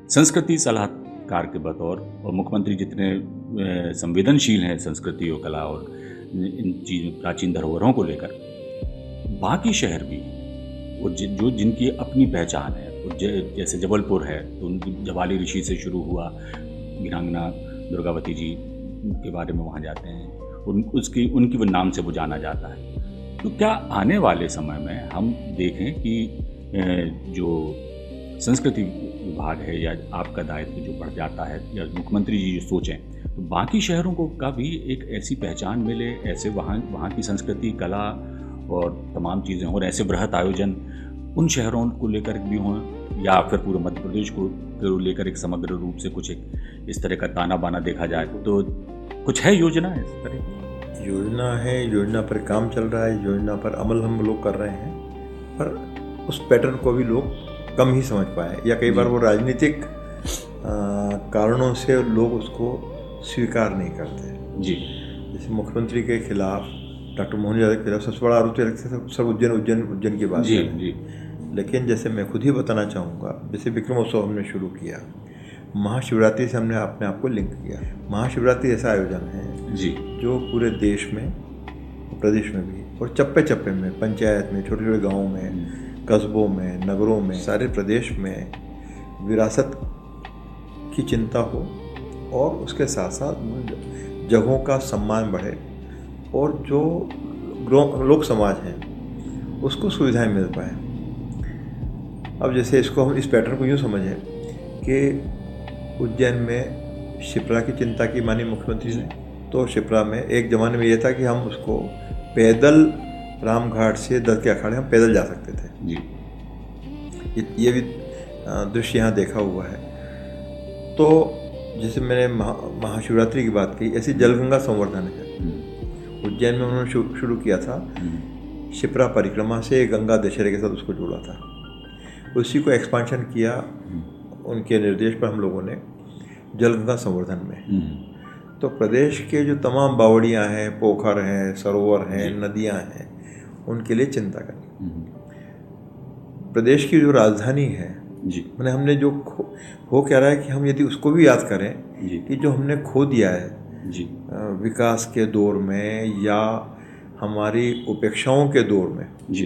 संस्कृति सलाहकार के बतौर और मुख्यमंत्री जितने संवेदनशील हैं संस्कृति और कला और इन प्राचीन धरोहरों को लेकर, बाकी शहर भी जो जिनकी अपनी पहचान है, जैसे जबलपुर है तो उनकी जवाली ऋषि से शुरू हुआ, वीरांगना दुर्गावती जी के बारे में वहाँ जाते हैं, उनकी वो नाम से वो जाना जाता है। तो क्या आने वाले समय में हम देखें कि जो संस्कृति विभाग है या आपका दायित्व जो बढ़ जाता है या मुख्यमंत्री जी जो सोचें तो बाकी शहरों को का भी एक ऐसी पहचान मिले, ऐसे वहाँ की संस्कृति, कला और तमाम चीज़ें हों, और ऐसे बृहत आयोजन उन शहरों को लेकर भी हों, या फिर पूरे मध्य प्रदेश को लेकर एक समग्र रूप से कुछ एक इस तरह का ताना बाना देखा जाए। तो कुछ है योजना इस तरह? योजना है, योजना पर काम चल रहा है, योजना पर अमल हम लोग कर रहे हैं, पर उस पैटर्न को भी लोग कम ही समझ पाए, या कई बार वो राजनीतिक कारणों से लोग उसको स्वीकार नहीं करते जी। जैसे मुख्यमंत्री के खिलाफ, डॉक्टर मोहन यादव के खिलाफ सबसे बड़ा आरोप लगता है सब उज्जैन की बात है। लेकिन जैसे मैं खुद ही बताना चाहूँगा, जैसे विक्रमोत्सव हमने शुरू किया, महाशिवरात्रि से हमने अपने आप को लिंक किया। महाशिवरात्रि ऐसा आयोजन है जी जो पूरे देश में, प्रदेश में भी, और चप्पे चप्पे में, पंचायत में, छोटे छोटे गाँवों में, कस्बों में, नगरों में, सारे प्रदेश में विरासत की चिंता हो और उसके साथ साथ जगहों का सम्मान बढ़े और जो लोक समाज हैं उसको सुविधाएं मिल पाए। अब जैसे इसको हम इस पैटर्न को यूँ समझें कि उज्जैन में शिप्रा की चिंता की मानी मुख्यमंत्री ने, तो शिप्रा में एक ज़माने में ये था कि हम उसको पैदल रामघाट से दत्त के अखाड़े हम पैदल जा सकते थे जी। ये भी दृश्य यहाँ देखा हुआ है। तो जैसे मैंने महाशिवरात्रि की बात की, ऐसी जलगंगा संवर्धन है। उज्जैन में उन्होंने शुरू किया था, शिप्रा परिक्रमा से गंगा दशहरे के साथ उसको जोड़ा था। उसी को एक्सपांशन किया उनके निर्देश पर हम लोगों ने जलगंगा संवर्धन में। तो प्रदेश के जो तमाम बावड़ियाँ हैं, पोखर हैं, सरोवर हैं, नदियाँ हैं, उनके लिए चिंता करनी। प्रदेश की जो राजधानी है जी, मैंने हमने जो हो क्या रहा है कि हम यदि उसको भी याद करें कि जो हमने खो दिया है जी, विकास के दौर में या हमारी उपेक्षाओं के दौर में जी,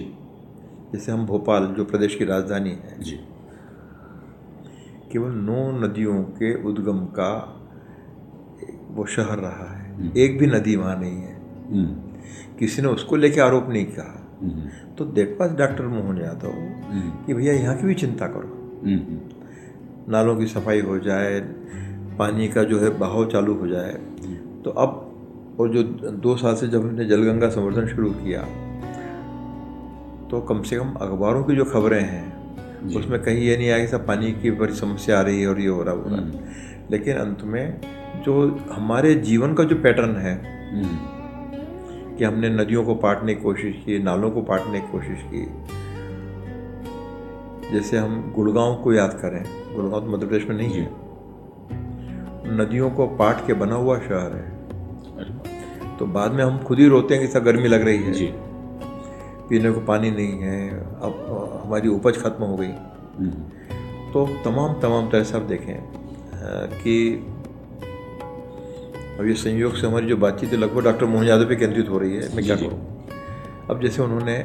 जैसे हम भोपाल जो प्रदेश की राजधानी है, जी, केवल 9 नदियों के उद्गम का वो शहर रहा है। एक भी नदी वहाँ नहीं है, किसी ने उसको लेके आरोप नहीं किया। तो देख पास डॉक्टर मोहन यादव कि भैया यहाँ की भी चिंता करो, नालों की सफाई हो जाए, पानी का जो है बहाव चालू हो जाए। तो अब और जो 2 साल से जब हमने जलगंगा संवर्धन शुरू किया, तो कम से कम अखबारों की जो खबरें हैं उसमें कहीं ये नहीं आया कि सब पानी की बड़ी समस्या आ रही है और ये हो रहा। लेकिन अंत में जो हमारे जीवन का जो पैटर्न है कि हमने नदियों को पाटने की कोशिश की, नालों को पाटने की कोशिश की। जैसे हम गुड़गांव को याद करें, गुड़गांव तो मध्य प्रदेश में नहीं है, नदियों को पाट के बना हुआ शहर है। तो बाद में हम खुद ही रोते हैं कि सब गर्मी लग रही है जी, पीने को पानी नहीं है, अब हमारी उपज खत्म हो गई। तो तमाम तरह से आप देखें कि अब ये संयोग से हमारी जो बातचीत है लगभग डॉक्टर मोहन यादव पे केंद्रित हो रही है। मैं क्या करूँ? अब जैसे उन्होंने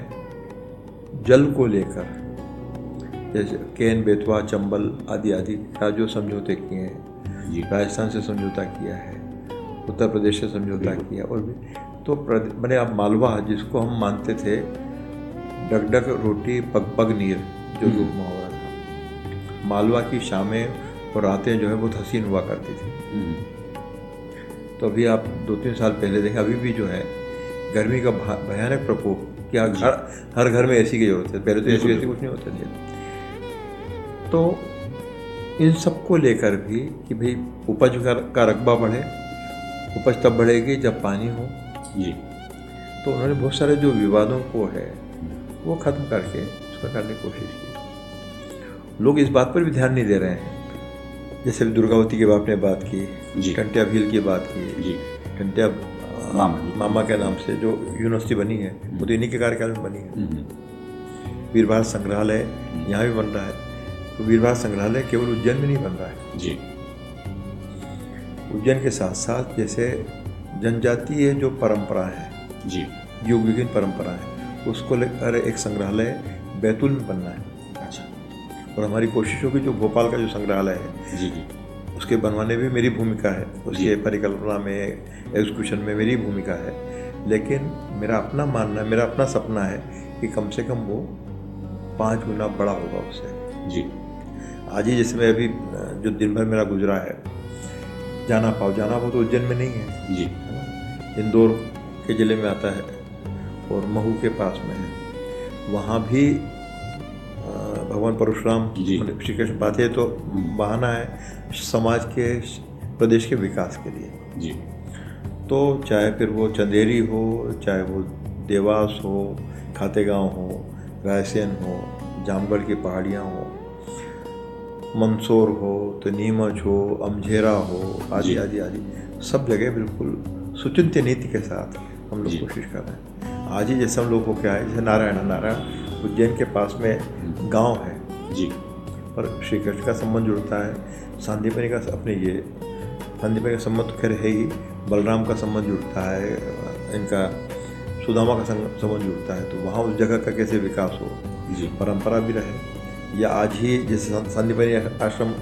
जल को लेकर जैसे केन, बेतवा, चंबल आदि का जो समझौते किए हैं, राजस्थान से समझौता किया है, उत्तर प्रदेश से समझौता किया, और भी तो मैंने अब मालवा, जिसको हम मानते थे डग डग रोटी पग पग नीर, जो लोक मुहावरा था, मालवा की शामें और रातें जो है बहुत हसीन हुआ करती थी। तो अभी आप 2-3 साल पहले देखें, अभी भी जो है गर्मी का भयानक प्रकोप, क्या हर घर में एसी की जरूरत है। पहले तो एसी कुछ नहीं होता था। तो इन सब को लेकर भी कि भाई उपज का रकबा बढ़े, उपज तब बढ़ेगी जब पानी हो जी। तो उन्होंने बहुत सारे जो विवादों को है वो ख़त्म करके उसका करने की कोशिश की। लोग इस बात पर भी ध्यान नहीं दे रहे हैं। जैसे दुर्गावती की आपने बात की, टंटिया भील की बात की, टंटिया मामा के नाम से जो यूनिवर्सिटी बनी है वो तो इन्हीं के कार्यकाल में बनी है। वीर भारत संग्रहालय यहाँ भी बन रहा है। तो वीर भारत संग्रहालय केवल उज्जैन में नहीं बन रहा है जी। उज्जैन के साथ साथ जैसे जनजातीय जो परंपरा है जी, युग विभिन्न परंपरा है, उसको लेकर एक संग्रहालय बैतूल में बनना है। अच्छा। और हमारी कोशिश होगी जो भोपाल का जो संग्रहालय है जी जी, उसके बनवाने में मेरी भूमिका है, उसके परिकल्पना में, एग्जीक्यूशन में मेरी भूमिका है। लेकिन मेरा अपना मानना, मेरा अपना सपना है कि कम से कम वो 5 गुना बड़ा होगा उससे जी। आज ही जैसे मैं अभी जो दिन भर मेरा गुजरा है, जाना पाओ तो उज्जैन में नहीं है जी, इंदौर के ज़िले में आता है और महू के पास में है। वहाँ भी भगवान परशुराम श्री कृष्ण पाते तो बहाना है समाज के, प्रदेश के विकास के लिए जी। तो चाहे फिर वो चंदेरी हो, चाहे वो देवास हो, खातेगांव हो, रायसेन हो, जामगढ़ की पहाड़ियाँ हो, मंदसौर हो, तो नीमच हो, अमझेरा हो, आदि आदि आदि सब जगह बिल्कुल सुचिंत्य नीति के साथ हम लोग कोशिश कर रहे हैं। आज ही जैसे हम लोग हो क्या है, जैसे नारायण उज्जैन के पास में गांव है जी, पर श्री कृष्ण का संबंध जुड़ता है, सांदीपनि का अपने ये सांदीपनि का संबंध तो खैर है ही, बलराम का संबंध जुड़ता है, इनका सुदामा का संबंध जुड़ता है। तो वहाँ उस जगह का कैसे विकास हो, परंपरा भी रहे। या आज ही जैसे सांदीपनि आश्रम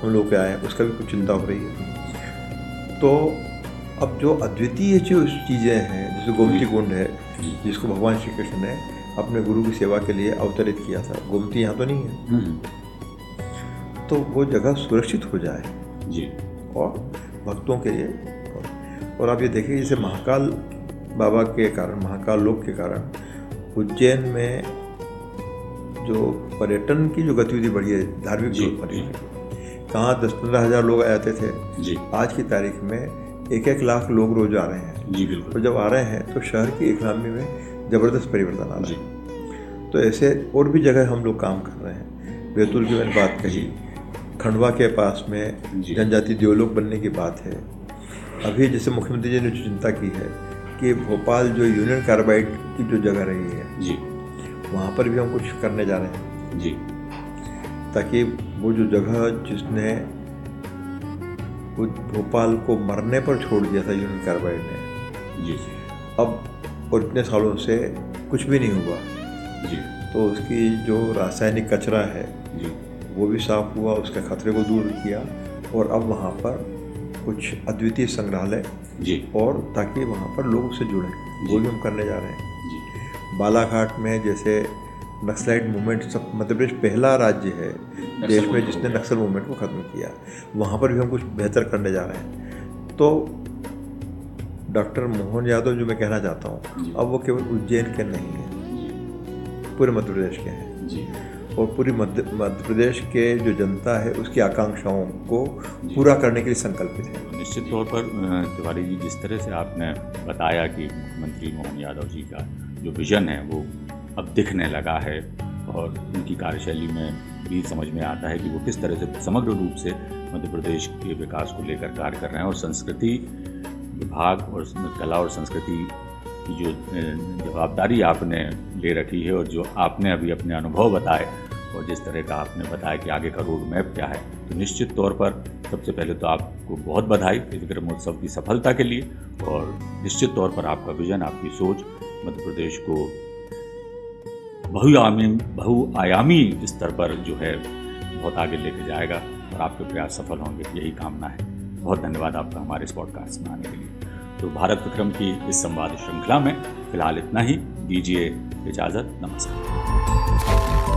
हम लोग के आए हैं, उसका भी कुछ चिंता हो रही है। तो अब जो अद्वितीय जो चीज़ें हैं, जैसे गोमती कुंड है, जिसको भगवान श्री कृष्ण ने अपने गुरु की सेवा के लिए अवतरित किया था, गोमती यहाँ तो नहीं है, तो वो जगह सुरक्षित हो जाए जी और भक्तों के लिए। और आप ये देखिए जैसे महाकाल बाबा के कारण, महाकाल लोक के कारण उज्जैन में जो पर्यटन की जो गतिविधि बढ़ी है, धार्मिक जी, तौर पर कहाँ 10-15 हज़ार लोग आते थे, जी आज की तारीख में 1-1 लाख लोग रोज आ रहे हैं। जी बिल्कुल। और जब आ रहे हैं तो शहर की इकोनॉमी में ज़बरदस्त परिवर्तन आ रहा जी है। तो ऐसे और भी जगह हम लोग काम कर रहे हैं। बैतूल की मैंने बात कही, खंडवा के पास में जी। जनजाति देवलोक बनने की बात है। अभी जैसे मुख्यमंत्री जी ने जो चिंता की है कि भोपाल जो यूनियन कार्बाइड की जो जगह रही है, जी वहाँ पर भी हम कुछ करने जा रहे हैं, जी ताकि वो जो जगह जिसने वो भोपाल को मरने पर छोड़ दिया था यूनियन कार्बाइड ने, जी अब और इतने सालों से कुछ भी नहीं हुआ, जी तो उसकी जो रासायनिक कचरा है जी वो भी साफ हुआ, उसके खतरे को दूर किया। और अब वहाँ पर कुछ अद्वितीय संग्रहालय जी और ताकि वहाँ पर लोग उससे जुड़ें, वो भी हम करने जा रहे हैं। जी बालाघाट में जैसे नक्सलाइट मूवमेंट, सब मध्य प्रदेश पहला राज्य है देश में जिसने नक्सल मूवमेंट को ख़त्म किया, वहाँ पर भी हम कुछ बेहतर करने जा रहे हैं। तो डॉक्टर मोहन यादव जो मैं कहना चाहता हूँ, अब वो केवल उज्जैन के नहीं हैं, पूरे मध्य प्रदेश के हैं। जी और पूरी मध्य प्रदेश के जो जनता है उसकी आकांक्षाओं को पूरा करने के लिए संकल्पित है। निश्चित तौर पर तिवारी जी, जिस तरह से आपने बताया कि मुख्यमंत्री मोहन यादव जी का जो विजन है वो अब दिखने लगा है और उनकी कार्यशैली में भी समझ में आता है कि वो किस तरह से समग्र रूप से मध्य प्रदेश के विकास को लेकर कार्य कर रहे हैं। और संस्कृति विभाग और कला और संस्कृति की जो जवाबदारी आपने ले रखी है और जो आपने अभी अपने अनुभव बताए और जिस तरह का आपने बताया कि आगे का रोड मैप क्या है, तो निश्चित तौर पर सबसे पहले तो आपको बहुत बधाई इस विक्रमोत्सव की सफलता के लिए। और निश्चित तौर पर आपका विजन, आपकी सोच मध्य प्रदेश को बहुआयामी स्तर पर जो है बहुत आगे लेके जाएगा और आपके प्रयास सफल होंगे, यही कामना है। बहुत धन्यवाद आपका हमारे इस पॉडकास्ट में आने के लिए। तो भारत विक्रम की इस संवाद श्रृंखला में फिलहाल इतना ही। दीजिए इजाज़त, नमस्कार।